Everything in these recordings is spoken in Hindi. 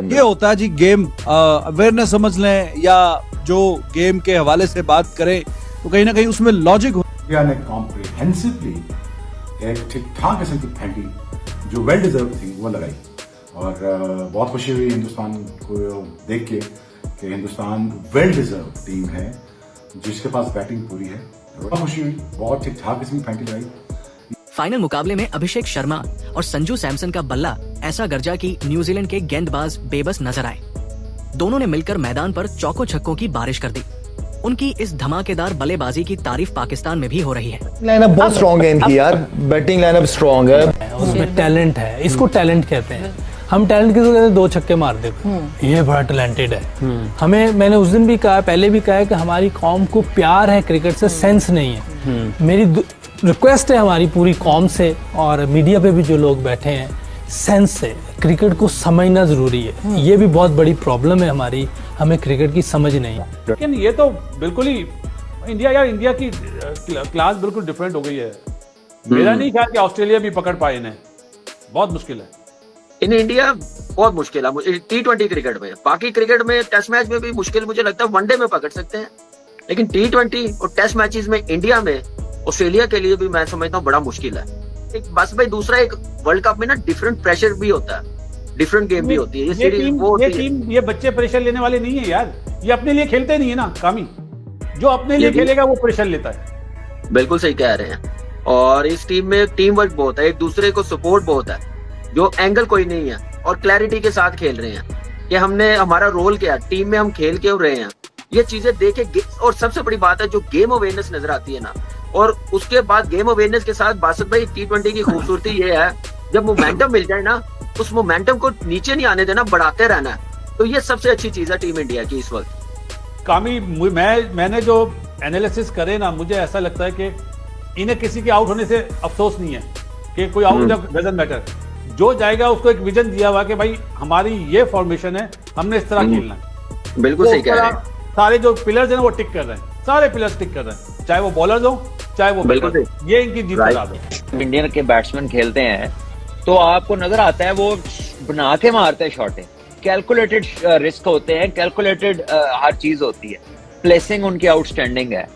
ये होता है जी गेम अवेयरनेस समझ लें या जो गेम के हवाले से बात करें तो कहीं ना कहीं उसमें लॉजिक हो। इंडिया ने कॉम्प्रिहेंसिवली एक ठीक ठाक किस्म की फैंटी जो वेल डिजर्व थी वो लगाई और बहुत खुशी हुई हिंदुस्तान को देख के कि हिंदुस्तान वेल डिजर्व टीम है जिसके पास बैटिंग पूरी है। बहुत खुशी हुई, बहुत ठीक ठाक किस्म की फैंटी लगाई। फाइनल मुकाबले में अभिषेक शर्मा और संजू सैमसन का बल्ला ऐसा गरजा कि न्यूजीलैंड के गेंदबाज बेबस नजर आए। दोनों ने मिलकर मैदान पर चौको छक्कों की बारिश कर दी। उनकी इस धमाकेदार बल्लेबाजी की तारीफ पाकिस्तान में भी हो रही है। लाइनअप बहुत स्ट्रॉन्ग है इनकी यार, बैटिंग लाइनअप स्ट्रॉन्ग है, उसमें टैलेंट है, इसको टैलेंट कहते हैं। हम टैलेंट किसको कहते हैं? 2 छक्के मार देते, ये बड़ा टैलेंटेड है। हमें, मैंने उस दिन भी कहा, पहले भी कहा है कि हमारी कौम को प्यार है क्रिकेट से, सेंस नहीं है। मेरी रिक्वेस्ट है हमारी पूरी कौम से और मीडिया पे भी जो लोग बैठे हैं, सेंस से क्रिकेट को समझना जरूरी है। ये भी बहुत बड़ी प्रॉब्लम है हमारी, हमें क्रिकेट की समझ नहीं है। लेकिन ये तो बिल्कुल ही इंडिया की क्लास बिल्कुल डिफरेंट हो गई है। मेरा नहीं ख्याल कि ऑस्ट्रेलिया भी पकड़ पाए इन्हें, बहुत मुश्किल है। इन इंडिया बहुत मुश्किल है T20 क्रिकेट में। बाकी क्रिकेट में टेस्ट मैच में भी मुश्किल मुझे लगता है, वनडे में पकड़ सकते हैं, लेकिन T20 और टेस्ट मैचेस में इंडिया में ऑस्ट्रेलिया के लिए भी मैं समझता हूँ बड़ा मुश्किल है। एक बस भाई दूसरा, एक वर्ल्ड कप में ना डिफरेंट प्रेशर भी होता है, डिफरेंट गेम भी होती है। ये बच्चे प्रेशर लेने वाले नहीं है यार, ये अपने लिए खेलते नहीं है ना कामी। जो अपने लिए खेलेगा वो प्रेशर लेता है। बिल्कुल सही कह रहे हैं। और इस टीम में टीम वर्क बहुत है, एक दूसरे को सपोर्ट बहुत है, जो एंगल कोई नहीं है और क्लैरिटी के साथ खेल रहे हैं कि हमने हमारा रोल क्या, टीम में हम खेल क्यों रहे हैं, ये चीजें देखे। और सबसे बड़ी बात है जो गेम अवेयरनेस नजर आती है ना, और उसके बाद गेम अवेयरनेस के साथ बासित भाई T20 की खूबसूरती ये है, जब मोमेंटम मिल जाए ना, उस मोमेंटम को नीचे नहीं आने देना, बढ़ाते रहना है। तो ये सबसे अच्छी चीज है टीम इंडिया की इस वक्त। कामी, मैंने जो एनालिसिस करे ना, मुझे ऐसा लगता है कि इन्हें किसी के आउट होने से अफसोस नहीं है कि कोई आउट डजंट मैटर। जो जाएगा उसको एक विजन दिया हुआ कि भाई हमारी ये फॉर्मेशन है, हमने इस तरह खेलना है। बिल्कुल सही कह रहे हैं। सारे जो पिलर्स हैं वो टिक कर रहे हैं, सारे पिलर्स टिक कर रहे हैं, चाहे वो बॉलर्स हो चाहे वो बिल्कुल। ये इनकी जीत का राज है। इंडियन के बैट्समैन खेलते हैं तो आपको नजर आता है वो बना के मारते हैं शॉटें, कैलकुलेटेड रिस्क होते हैं, कैलकुलेटेड हर चीज होती है। प्लेसिंग उनकी आउटस्टैंडिंग है,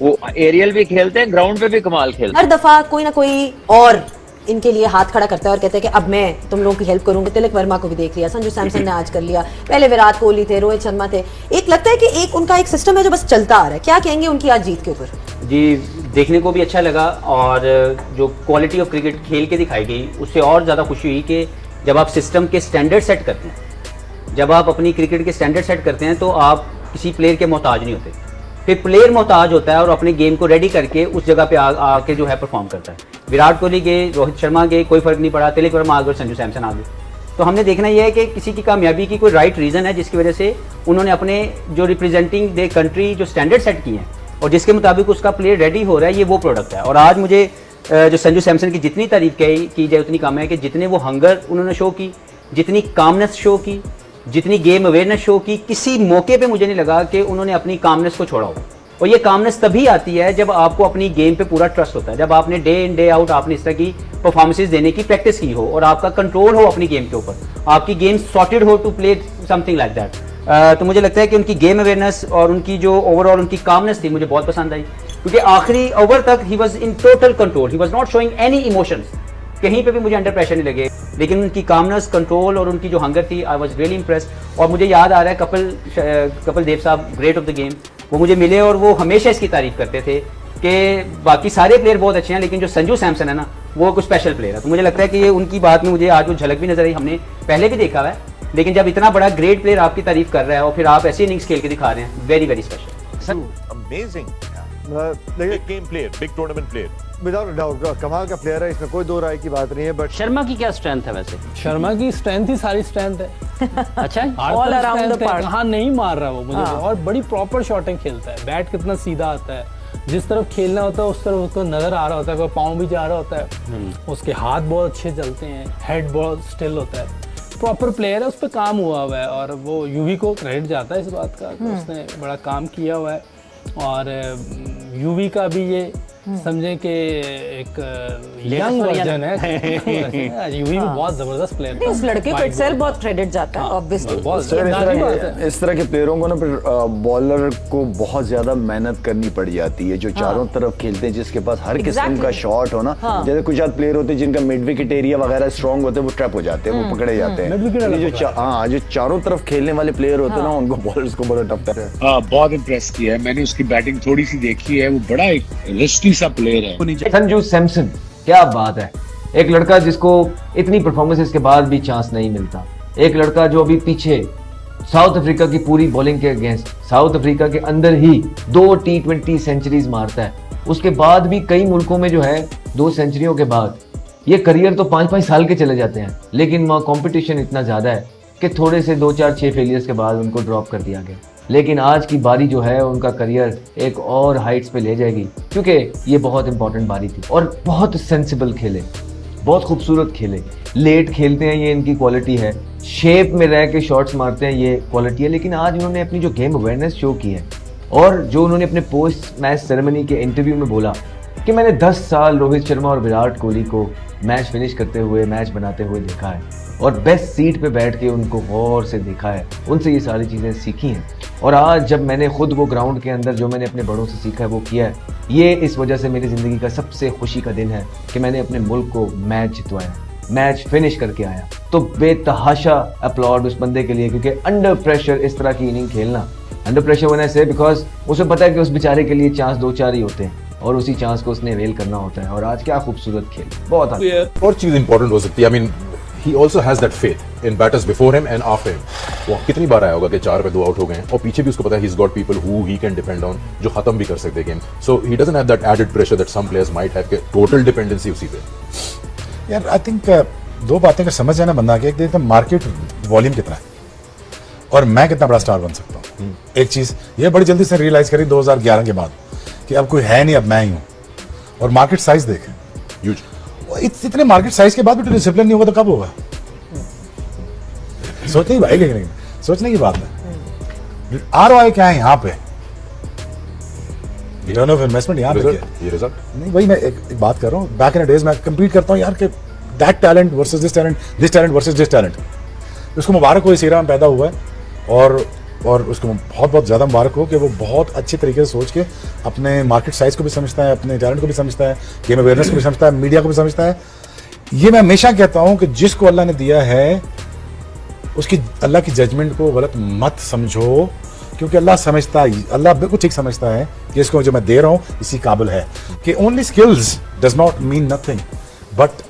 वो एरियल भी खेलते हैं, ग्राउंड पे भी कमाल खेलते हैं। हर दफा कोई ना कोई और इनके लिए हाथ खड़ा करता है और कहते हैं कि अब मैं तुम लोगों की हेल्प करूंगी। तिलक वर्मा को भी देख लिया, संजू सैमसन ने आज कर लिया, पहले विराट कोहली थे, रोहित शर्मा थे। एक लगता है कि एक उनका एक सिस्टम है जो बस चलता आ रहा है। क्या कहेंगे उनकी आज जीत के ऊपर? जी, देखने को भी अच्छा लगा और जो क्वालिटी ऑफ क्रिकेट खेल के दिखाई गई उससे और ज़्यादा खुशी हुई कि जब आप सिस्टम के स्टैंडर्ड सेट करते हैं, जब आप अपनी क्रिकेट के स्टैंडर्ड सेट करते हैं तो आप किसी प्लेयर के मोहताज नहीं होते। फिर प्लेयर मोहताज होता है और अपने गेम को रेडी करके उस जगह पे आके जो है परफॉर्म करता है। विराट कोहली गए, रोहित शर्मा गए, कोई फर्क नहीं पड़ा, तिलक वर्मा आ गए, संजू सैमसन आ गए। तो हमने देखना यह है कि किसी की कामयाबी की कोई राइट रीज़न है जिसकी वजह से उन्होंने अपने जो रिप्रेजेंटिंग द कंट्री जो स्टैंडर्ड सेट किए हैं और जिसके मुताबिक उसका प्लेयर रेडी हो रहा है, ये वो प्रोडक्ट है। और आज मुझे जो संजू सैमसन की जितनी तारीफ की जाए उतनी कम है कि जितने वो हंगर उन्होंने शो की, जितनी कामनेस शो की, जितनी गेम अवेयरनेस शो की, किसी मौके पे मुझे नहीं लगा कि उन्होंने अपनी कामनेस को छोड़ा हो। और ये कामनेस तभी आती है जब आपको अपनी गेम पे पूरा ट्रस्ट होता है, जब आपने डे इन डे आउट आपने इस तरह की परफॉर्मेंसेस देने की प्रैक्टिस की हो और आपका कंट्रोल हो अपनी गेम के ऊपर, आपकी गेम सॉर्टेड हो to play something like that. तो मुझे लगता है कि उनकी गेम अवेयरनेस और उनकी जो ओवरऑल उनकी कामनेस थी मुझे बहुत पसंद आई, क्योंकि आखिरी ओवर तक he was in total control, he was not showing any emotions, कहीं पे भी मुझे अंडर प्रेशर नहीं लगे। लेकिन उनकी कामनेस, कंट्रोल और उनकी जो हंगर थी, आई वाज रियली इम्प्रेस्ड। और मुझे याद आ रहा है कपिल देव साहब, ग्रेट ऑफ द गेम, वो मुझे मिले और वो हमेशा इसकी तारीफ करते थे कि बाकी सारे प्लेयर बहुत अच्छे हैं लेकिन जो संजू सैमसन है ना वो कुछ स्पेशल प्लेयर है। तो मुझे लगता है कि ये उनकी बात में मुझे आज वो झलक भी नजर आई। हमने पहले भी देखा हुआ है, लेकिन जब इतना बड़ा ग्रेट प्लेयर आपकी तारीफ कर रहा है और फिर आप ऐसी इनिंग्स खेल के दिखा रहे हैं, very very special. Amazing big game player, big tournament player, without doubt कमाल का प्लेयर है, इसमें कोई दो राय की बात नहीं है। बट शर्मा की क्या स्ट्रेंथ है वैसे? शर्मा की स्ट्रेंथ ही सारी स्ट्रेंथ है। अच्छा, ऑल अराउंड द पार्क, कहाँ नहीं मार रहा वो मुझे। और बड़ी प्रॉपर शॉटिंग खेलता है, बैट कितना सीधा आता है, जिस तरफ खेलना होता है उस तरफ उसको नजर आ रहा होता है, कोई पाँव भी जा रहा होता है, उसके हाथ बहुत अच्छे चलते हैं, हेड बहुत स्टिल होता है, प्रॉपर प्लेयर है, उस पर काम हुआ है। और वो यूवी को क्रेडिट जाता है इस बात का, उसने बड़ा काम किया हुआ है। और यूवी का भी ये समझे कि एक यंग वर्जन है। यूवी भी बहुत जबरदस्त प्लेयर था। उस लड़के को इटसेल्फ बहुत क्रेडिट जाता है ऑब्वियसली। इस तरह के प्लेयरों को ना फिर बॉलर को बहुत ज्यादा मेहनत करनी पड़ जाती है, जो चारों तरफ खेलते हैं, जिसके पास हर किस्म का शॉट हो ना। जैसे कुछ प्लेयर होते हैं जिनका मिड विकेट एरिया वगैरह स्ट्रांग होते हैं, वो ट्रैप हो जाते हैं, वो पकड़े जाते हैं। जो चारों तरफ खेलने वाले प्लेयर होते हैं ना, उनको बॉलर्स को बड़ा टफ है। बहुत इम्प्रेस किया है मैंने, उसकी बैटिंग थोड़ी सी देखी है, वो बड़ा एक रिस्की सा प्लेयर है। संजू सैमसन, क्या बात है। एक लड़का जिसको इतनी परफॉर्मेंसेस के बाद भी चांस नहीं मिलता, एक लड़का जो अभी पीछे साउथ अफ्रीका की पूरी बॉलिंग के अगेंस्ट साउथ अफ्रीका के अंदर ही 2 T20 सेंचुरीज मारता है, उसके बाद भी कई मुल्कों में जो है 2 सेंचुरियों के बाद ये करियर तो 5-5 साल के चले जाते हैं, लेकिन वहाँ कॉम्पिटिशन इतना ज़्यादा है कि थोड़े से 2-4-6 फेलियर्स के बाद उनको ड्रॉप कर दिया गया। लेकिन आज की बारी जो है उनका करियर एक और हाइट्स पे ले जाएगी, क्योंकि ये बहुत इंपॉर्टेंट बारी थी और बहुत सेंसिबल खेले, बहुत खूबसूरत खेले, लेट खेलते हैं, ये इनकी क्वालिटी है, शेप में रह के शॉट्स मारते हैं, ये क्वालिटी है। लेकिन आज उन्होंने अपनी जो गेम अवेयरनेस शो की है और जो उन्होंने अपने पोस्ट मैच सेरेमनी के इंटरव्यू में बोला कि मैंने 10 साल रोहित शर्मा और विराट कोहली को मैच फिनिश करते हुए, मैच बनाते हुए देखा है और बेस्ट सीट पे बैठ के उनको गौर से देखा है, उनसे ये सारी चीज़ें सीखी हैं। और आज जब मैंने खुद वो ग्राउंड के अंदर जो मैंने अपने बड़ों से सीखा है वो किया है, ये इस वजह से मेरी ज़िंदगी का सबसे खुशी का दिन है कि मैंने अपने मुल्क को मैच जितवाया, मैच फिनिश करके आया। तो बेतहाशा अपलॉड उस बंदे के लिए, क्योंकि अंडर प्रेशर इस तरह की इनिंग खेलना, अंडर प्रेशर होने से बिकॉज उसे पता है कि उस बेचारे के लिए चांस 2-4 ही होते हैं और उसी चांस को उसने वेल करना होता है। और आज क्या खूबसूरत खेल, बहुत अच्छा। और चीज इंपॉर्टेंट हो सकती है, I mean he also has that faith in batters before him and after him. वो कितनी बार आया होगा कि 4 पे 2 आउट हो गए हैं और पीछे भी उसको पता है he's got people who he can depend on, जो खत्म भी कर सकते हैं game. So he doesn't have that added pressure that some players might have, कि total dependency उसी पे। यार आई थिंक 2 बातें का समझ जाना बंदा, एक देखते मार्केट वॉल्यूम कितना है और मैं कितना बड़ा स्टार बन सकता हूँ। एक चीज ये बड़ी जल्दी से रियलाइज करी 2011 के बाद कि अब कोई है नहीं, अब मैं ही हूँ। और मार्केट साइज देखें, ह्यूज। इतने मार्केट साइज के बाद भी डिसिप्लिन नहीं होगा तो कब होगा? सोचने की बात है, सोचने की बात है। ROI क्या है यहाँ पे? रिटर्न ऑफ इन्वेस्टमेंट यहाँ पे क्या है? ये रिजल्ट नहीं, वही मैं एक बात कर रहा हूँ। बैक इन डेज मैं कंपीट करता हूँ यार कि that talent versus this talent, this talent versus this talent. उसको मुबारक हो, इस एरा में पैदा हुआ है और उसको बहुत बहुत ज़्यादा मुबारक हो कि वो बहुत अच्छे तरीके से सोच के अपने मार्केट साइज को भी समझता है, अपने टैलेंट को भी समझता है, गेम अवेयरनेस को भी समझता है, मीडिया को भी समझता है। ये मैं हमेशा कहता हूँ कि जिसको अल्लाह ने दिया है उसकी अल्लाह की जजमेंट को गलत मत समझो, क्योंकि अल्लाह समझता है, अल्लाह बिल्कुल ठीक समझता है कि इसको जो मैं दे रहा हूँ इसी काबिल है। कि only skills does not mean nothing, but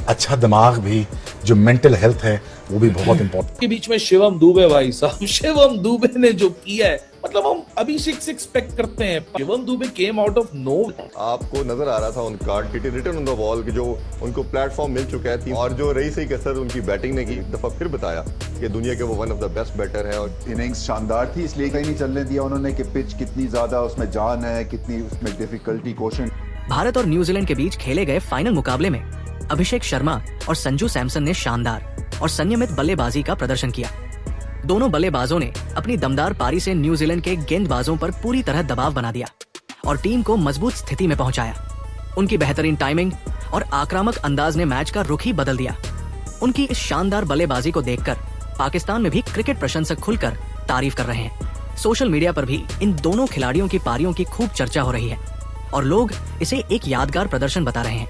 अच्छा दिमाग भी, जो मेंटल हेल्थ है वो भी बहुत इंपॉर्टेंट। के बीच में शिवम दुबे, भाई साहब शिवम दुबे ने जो किया है, मतलब हम अभिषेक से एक्सपेक्ट करते हैं। Shivam Dube came out of no. आपको नजर आ रहा था उनका रिटर्न ऑन द बॉल कि जो उनको प्लेटफॉर्म मिल चुका है और जो रही सही कसर उनकी बैटिंग ने की दफा फिर बताया कि दुनिया के वो one of the best batter है। और इनिंग्स शानदार थी, इसलिए कहीं नहीं चलने दिया उन्होंने कि पिच कितनी ज्यादा उसमें जान है, कितनी उसमें डिफिकल्टी क्वेश्चन। भारत और न्यूजीलैंड के बीच खेले गए फाइनल मुकाबले में अभिषेक शर्मा और संजू सैमसन ने शानदार और संयमित बल्लेबाजी का प्रदर्शन किया। दोनों बल्लेबाजों ने अपनी दमदार पारी से न्यूजीलैंड के गेंदबाजों पर पूरी तरह दबाव बना दिया और टीम को मजबूत स्थिति में पहुंचाया। उनकी बेहतरीन टाइमिंग और आक्रामक अंदाज ने मैच का रुख ही बदल दिया। उनकी इस शानदार बल्लेबाजी को देखकर पाकिस्तान में भी क्रिकेट प्रशंसक खुलकर तारीफ कर रहे हैं। सोशल मीडिया पर भी इन दोनों खिलाड़ियों की पारियों की खूब चर्चा हो रही है और लोग इसे एक यादगार प्रदर्शन बता रहे हैं।